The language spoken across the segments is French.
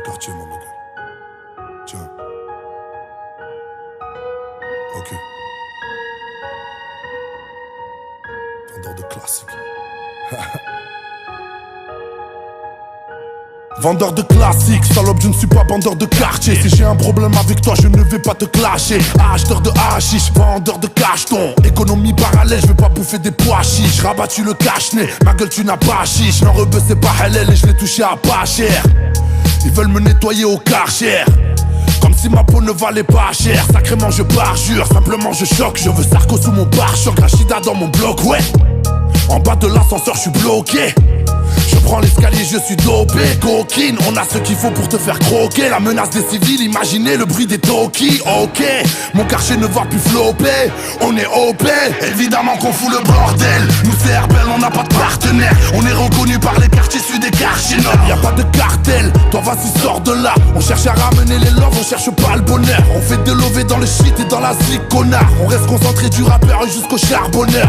quartier, mon gars. Tiens. Ok. Vendeur de classique. Vendeur de classiques, salope, je ne suis pas vendeur de quartier. Si j'ai un problème avec toi, je ne vais pas te clasher. Acheteur de hashish, vendeur de cacheton. Économie parallèle, je vais pas bouffer des pois chiches. Rabattu le cache-nez, ma gueule tu n'as pas chiche. Non rebeu c'est pas halal et je l'ai touché à pas cher. Ils veulent me nettoyer au Karcher, comme si ma peau ne valait pas cher. Sacrément je parjure, simplement je choque. Je veux Sarko sous mon pare-choc, Rachida dans mon bloc, ouais. En bas de l'ascenseur je suis bloqué. Je prends l'escalier, je suis dopé. Coquine, on a ce qu'il faut pour te faire croquer. La menace des civils, imaginez le bruit des talkies. Ok, mon quartier ne va plus flopper. On est OP, évidemment qu'on fout le bordel. Nous c'est Herbel, on n'a pas de partenaire. On est reconnu par les quartiers sud des quartiers nord. Y'a pas de cartel, toi vas-y sors de là. On cherche à ramener les loves, on cherche pas le bonheur. On fait de l'OV dans le shit et dans la zik, connard. On reste concentré du rappeur jusqu'au charbonneur.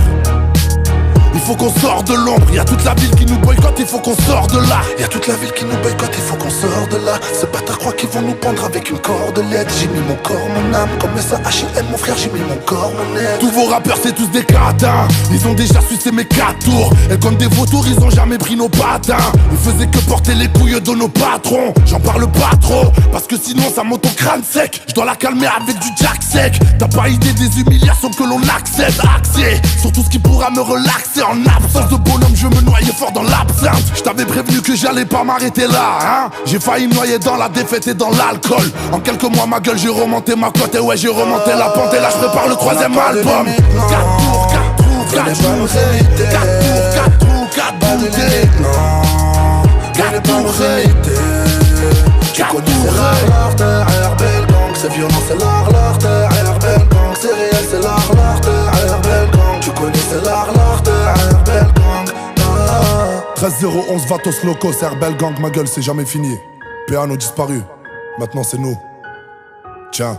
Il faut qu'on sorte de l'ombre, y'a toute la ville qui nous boycotte, il faut qu'on sorte de là. Y'a toute la ville qui nous boycotte, il faut qu'on sorte de là. Ces bâtards croient qu'ils vont nous pendre avec une cordelette. J'ai mis mon corps, mon âme, comme ça H&M mon frère, j'ai mis mon corps, mon aide. Tous vos rappeurs c'est tous des catins, ils ont déjà sucé mes 4 tours. Et comme des vautours, ils ont jamais pris nos patins. Ils faisaient que porter les couilles de nos patrons. J'en parle pas trop, parce que sinon ça monte au crâne sec. Je dois la calmer avec du jack sec. T'as pas idée des humiliations que l'on accède. Axé sur tout ce qui pourra me relaxer. En absence de bonhomme, je me noyais fort dans l'absinthe. Je t'avais prévenu que j'allais pas m'arrêter là, hein. J'ai failli me noyer dans la défaite et dans l'alcool. En quelques mois, ma gueule, j'ai remonté ma cote. Et ouais, j'ai remonté la pente. Et là, je prépare le 3ème album. 4 tours, 4 trous, 4 tours, 4 tours, 4 trous, 4 bouteilles. 4 tours, 4 tours, Herbel Gang, c'est violent, c'est l'art de Herbel Gang. C'est réel, c'est l'art de Herbel Gang. Tu connais, c'est l'art de Herbel Gang. 13-0-11 Vatos Locos, Herbel Gang, ma gueule, c'est jamais fini. Piano disparu, maintenant c'est nous. Tiens.